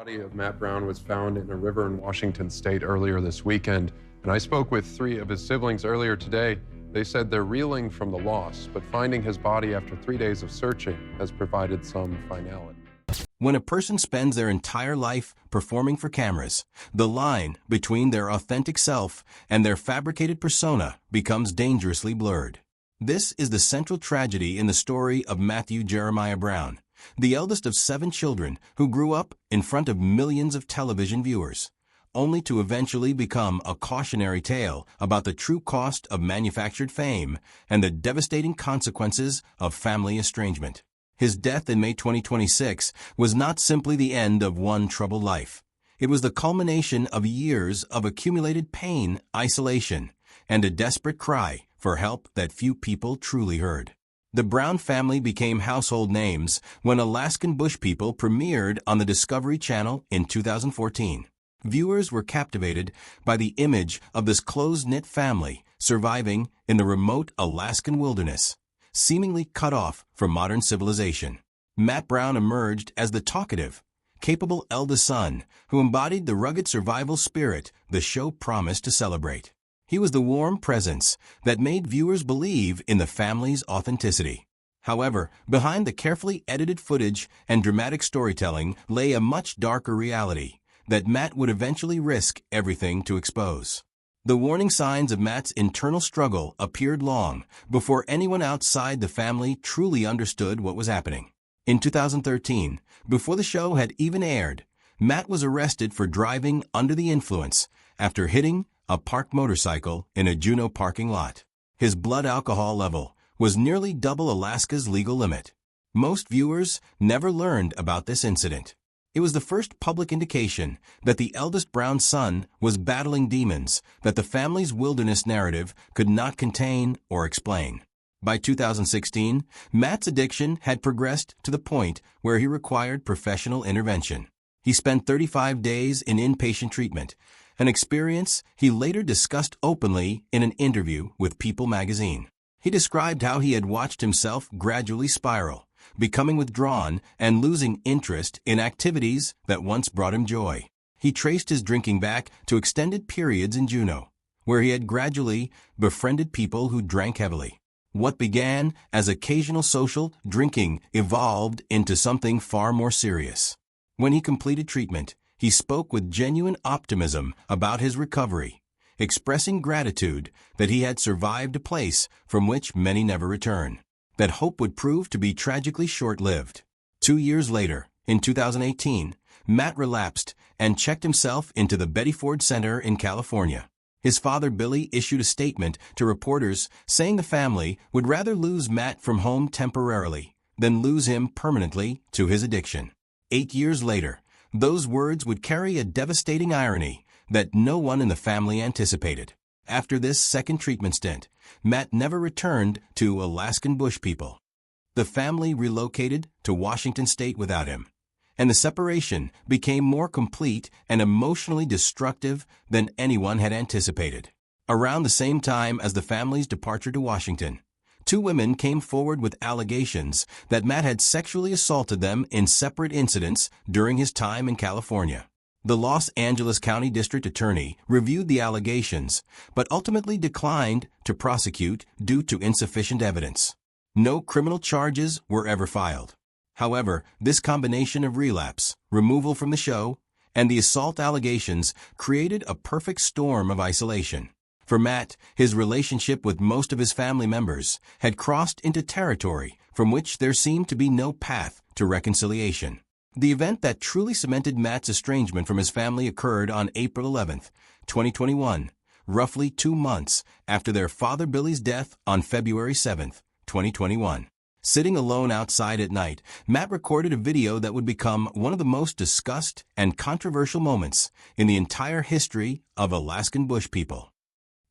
body of Matt Brown was found in a river in Washington state earlier this weekend. And I spoke with three of his siblings earlier today. They said they're reeling from the loss, but finding his body after 3 days of searching has provided some finality. When a person spends their entire life performing for cameras, the line between their authentic self and their fabricated persona becomes dangerously blurred. This is the central tragedy in the story of Matthew Jeremiah Brown, the eldest of 7 children who grew up in front of millions of television viewers, only to eventually become a cautionary tale about the true cost of manufactured fame and the devastating consequences of family estrangement. His death in May 2026 was not simply the end of one troubled life. It was the culmination of years of accumulated pain, isolation, and a desperate cry for help that few people truly heard. The Brown family became household names when Alaskan Bush People premiered on the Discovery Channel in 2014. Viewers were captivated by the image of this close-knit family surviving in the remote Alaskan wilderness, seemingly cut off from modern civilization. Matt Brown emerged as the talkative, capable eldest son who embodied the rugged survival spirit the show promised to celebrate. He was the warm presence that made viewers believe in the family's authenticity. However, behind the carefully edited footage and dramatic storytelling lay a much darker reality that Matt would eventually risk everything to expose. The warning signs of Matt's internal struggle appeared long before anyone outside the family truly understood what was happening. In 2013, before the show had even aired, Matt was arrested for driving under the influence after hitting a parked motorcycle in a Juneau parking lot. His blood alcohol level was nearly double Alaska's legal limit. Most viewers never learned about this incident. It was the first public indication that the eldest Brown son was battling demons that the family's wilderness narrative could not contain or explain. By 2016, Matt's addiction had progressed to the point where he required professional intervention. He spent 35 days in inpatient treatment, an experience he later discussed openly in an interview with People magazine. He described how he had watched himself gradually spiral, becoming withdrawn and losing interest in activities that once brought him joy. He traced his drinking back to extended periods in Juneau, where he had gradually befriended people who drank heavily. What began as occasional social drinking evolved into something far more serious. When he completed treatment, he spoke with genuine optimism about his recovery, expressing gratitude that he had survived a place from which many never return. That hope would prove to be tragically short-lived. 2 years later, in 2018, Matt relapsed and checked himself into the Betty Ford Center in California. His father, Billy, issued a statement to reporters saying the family would rather lose Matt from home temporarily than lose him permanently to his addiction. 8 years later, those words would carry a devastating irony that no one in the family anticipated. After this second treatment stint, Matt never returned to Alaskan Bush People. The family relocated to Washington state without him, and the separation became more complete and emotionally destructive than anyone had anticipated. Around the same time as the family's departure to Washington, 2 women came forward with allegations that Matt had sexually assaulted them in separate incidents during his time in California. The Los Angeles County District Attorney reviewed the allegations, but ultimately declined to prosecute due to insufficient evidence. No criminal charges were ever filed. However, this combination of relapse, removal from the show, and the assault allegations created a perfect storm of isolation. For Matt, his relationship with most of his family members had crossed into territory from which there seemed to be no path to reconciliation. The event that truly cemented Matt's estrangement from his family occurred on April 11, 2021, roughly 2 months after their father Billy's death on February 7, 2021. Sitting alone outside at night, Matt recorded a video that would become one of the most discussed and controversial moments in the entire history of Alaskan Bush People.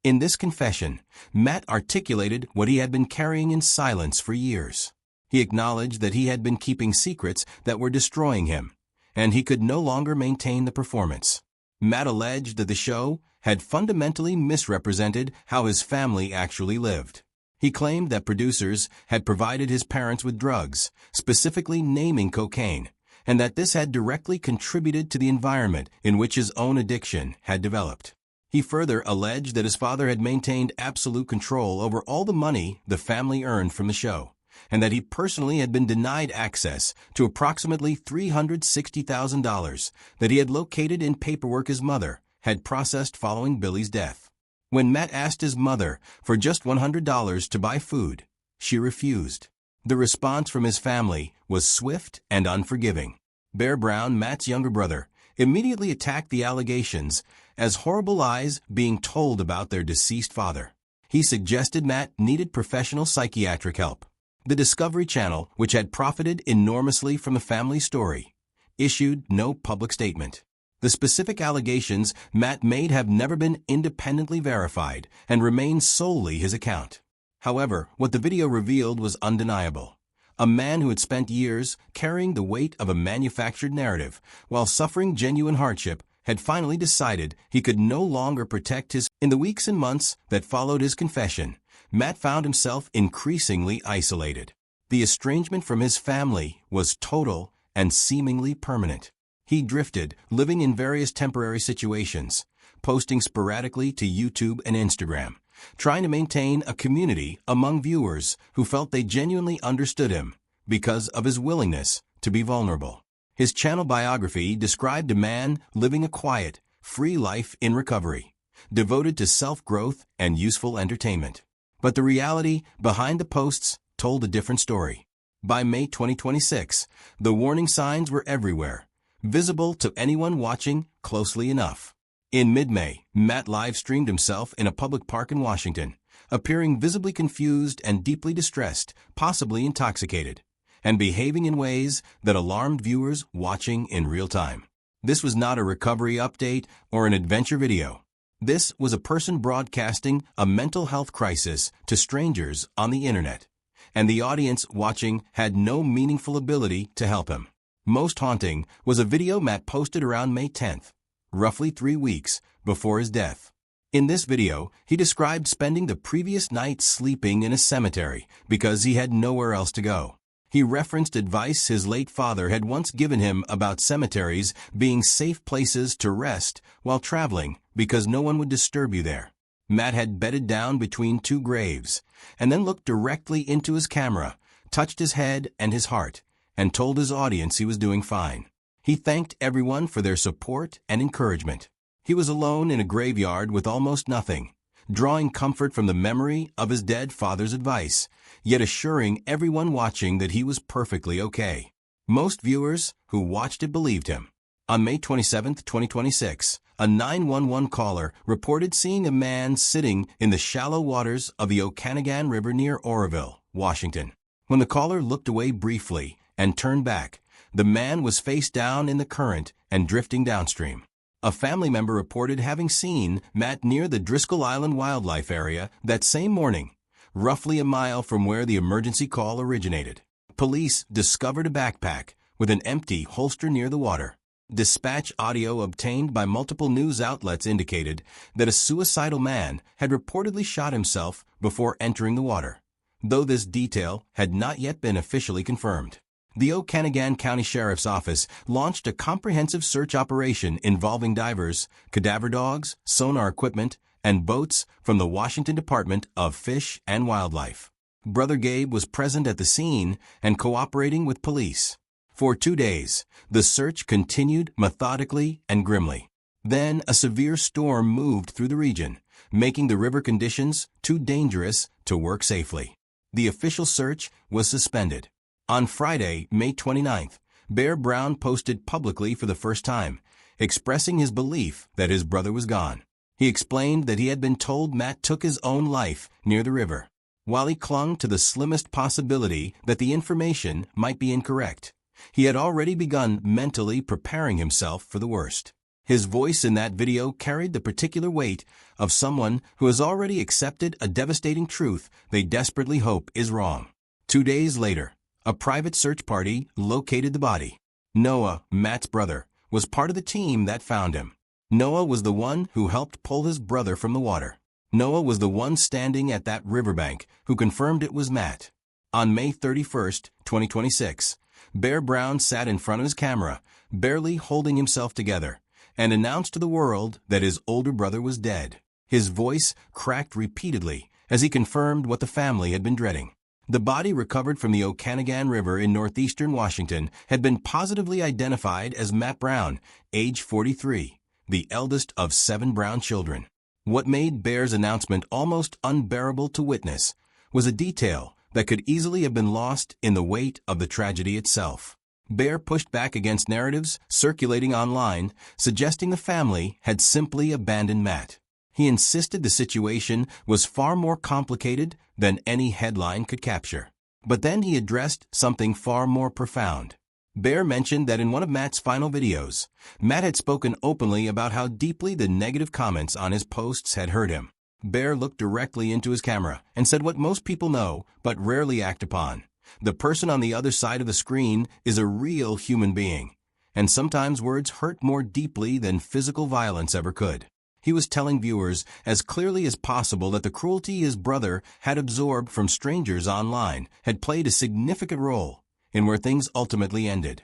In this confession, Matt articulated what he had been carrying in silence for years. He acknowledged that he had been keeping secrets that were destroying him, and he could no longer maintain the performance. Matt alleged that the show had fundamentally misrepresented how his family actually lived. He claimed that producers had provided his parents with drugs, specifically naming cocaine, and that this had directly contributed to the environment in which his own addiction had developed. He further alleged that his father had maintained absolute control over all the money the family earned from the show, and that he personally had been denied access to approximately $360,000 that he had located in paperwork his mother had processed following Billy's death. When Matt asked his mother for just $100 to buy food, she refused. The response from his family was swift and unforgiving. Bear Brown, Matt's younger brother, immediately attacked the allegations as horrible lies being told about their deceased father. He suggested Matt needed professional psychiatric help. The Discovery Channel, which had profited enormously from the family story, issued no public statement. The specific allegations Matt made have never been independently verified and remain solely his account. However, what the video revealed was undeniable. A man who had spent years carrying the weight of a manufactured narrative while suffering genuine hardship had finally decided he could no longer protect his. In the weeks and months that followed his confession, Matt found himself increasingly isolated. The estrangement from his family was total and seemingly permanent. He drifted, living in various temporary situations, posting sporadically to YouTube and Instagram, trying to maintain a community among viewers who felt they genuinely understood him because of his willingness to be vulnerable. His channel biography described a man living a quiet, free life in recovery, devoted to self-growth and useful entertainment. But the reality behind the posts told a different story. By May 2026, the warning signs were everywhere, visible to anyone watching closely enough. In mid-May, Matt live-streamed himself in a public park in Washington, appearing visibly confused and deeply distressed, possibly intoxicated, and behaving in ways that alarmed viewers watching in real time. This was not a recovery update or an adventure video. This was a person broadcasting a mental health crisis to strangers on the internet, and the audience watching had no meaningful ability to help him. Most haunting was a video Matt posted around May 10th, roughly 3 weeks before his death. In this video, he described spending the previous night sleeping in a cemetery because he had nowhere else to go. He referenced advice his late father had once given him about cemeteries being safe places to rest while traveling because no one would disturb you there. Matt had bedded down between 2 graves and then looked directly into his camera, touched his head and his heart, and told his audience he was doing fine. He thanked everyone for their support and encouragement. He was alone in a graveyard with almost nothing, drawing comfort from the memory of his dead father's advice, yet assuring everyone watching that he was perfectly okay. Most viewers who watched it believed him. On May 27, 2026, a 911 caller reported seeing a man sitting in the shallow waters of the Okanagan River near Oroville, Washington. When the caller looked away briefly and turned back, the man was face down in the current and drifting downstream. A family member reported having seen Matt near the Driscoll Island Wildlife Area that same morning, roughly a mile from where the emergency call originated. Police discovered a backpack with an empty holster near the water. Dispatch audio obtained by multiple news outlets indicated that a suicidal man had reportedly shot himself before entering the water, though this detail had not yet been officially confirmed. The Okanagan County Sheriff's Office launched a comprehensive search operation involving divers, cadaver dogs, sonar equipment, and boats from the Washington Department of Fish and Wildlife. Brother Gabe was present at the scene and cooperating with police. For 2 days, the search continued methodically and grimly. Then a severe storm moved through the region, making the river conditions too dangerous to work safely. The official search was suspended. On Friday, May 29th, Bear Brown posted publicly for the first time, expressing his belief that his brother was gone. He explained that he had been told Matt took his own life near the river. While he clung to the slimmest possibility that the information might be incorrect, he had already begun mentally preparing himself for the worst. His voice in that video carried the particular weight of someone who has already accepted a devastating truth they desperately hope is wrong. 2 days later, a private search party located the body. Noah, Matt's brother, was part of the team that found him. Noah was the one who helped pull his brother from the water. Noah was the one standing at that riverbank who confirmed it was Matt. On May 31, 2026, Bear Brown sat in front of his camera, barely holding himself together, and announced to the world that his older brother was dead. His voice cracked repeatedly as he confirmed what the family had been dreading. The body recovered from the Okanagan River in northeastern Washington had been positively identified as Matt Brown, age 43, the eldest of 7 Brown children. What made Bear's announcement almost unbearable to witness was a detail that could easily have been lost in the weight of the tragedy itself. Bear pushed back against narratives circulating online, suggesting the family had simply abandoned Matt. He insisted the situation was far more complicated than any headline could capture. But then he addressed something far more profound. Bear mentioned that in one of Matt's final videos, Matt had spoken openly about how deeply the negative comments on his posts had hurt him. Bear looked directly into his camera and said what most people know but rarely act upon. The person on the other side of the screen is a real human being, and sometimes words hurt more deeply than physical violence ever could. He was telling viewers as clearly as possible that the cruelty his brother had absorbed from strangers online had played a significant role in where things ultimately ended.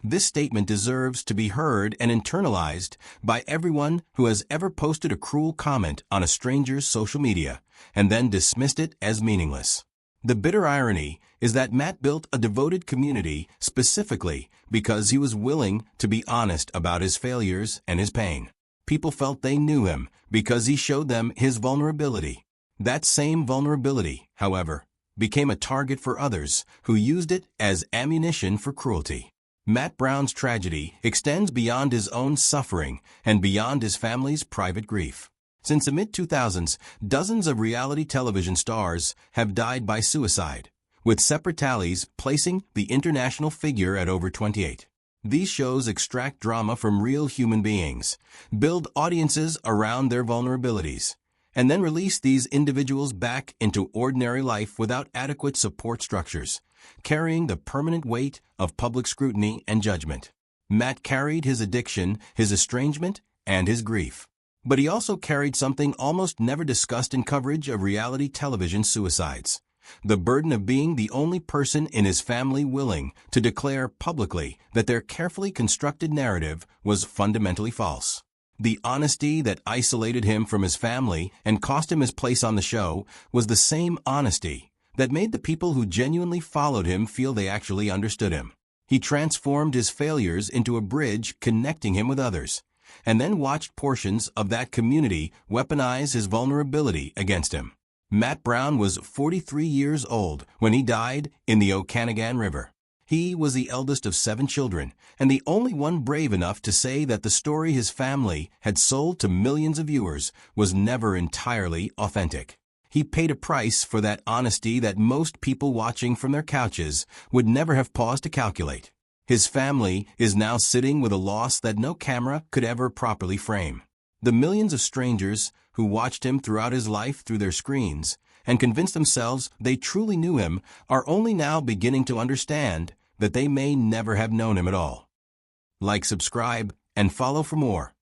This statement deserves to be heard and internalized by everyone who has ever posted a cruel comment on a stranger's social media and then dismissed it as meaningless. The bitter irony is that Matt built a devoted community specifically because he was willing to be honest about his failures and his pain. People felt they knew him because he showed them his vulnerability. That same vulnerability, however, became a target for others who used it as ammunition for cruelty. Matt Brown's tragedy extends beyond his own suffering and beyond his family's private grief. Since the mid-2000s, dozens of reality television stars have died by suicide, with separate tallies placing the international figure at over 28. These shows extract drama from real human beings, build audiences around their vulnerabilities, and then release these individuals back into ordinary life without adequate support structures, carrying the permanent weight of public scrutiny and judgment. Matt carried his addiction, his estrangement, and his grief. But he also carried something almost never discussed in coverage of reality television suicides: the burden of being the only person in his family willing to declare publicly that their carefully constructed narrative was fundamentally false. The honesty that isolated him from his family and cost him his place on the show was the same honesty that made the people who genuinely followed him feel they actually understood him. He transformed his failures into a bridge connecting him with others, and then watched portions of that community weaponize his vulnerability against him. Matt Brown was 43 years old when he died in the Okanagan River. He was the eldest of 7 children, and the only one brave enough to say that the story his family had sold to millions of viewers was never entirely authentic. He paid a price for that honesty that most people watching from their couches would never have paused to calculate. His family is now sitting with a loss that no camera could ever properly frame. The millions of strangers who watched him throughout his life through their screens and convinced themselves they truly knew him are only now beginning to understand that they may never have known him at all. Like, subscribe, and follow for more.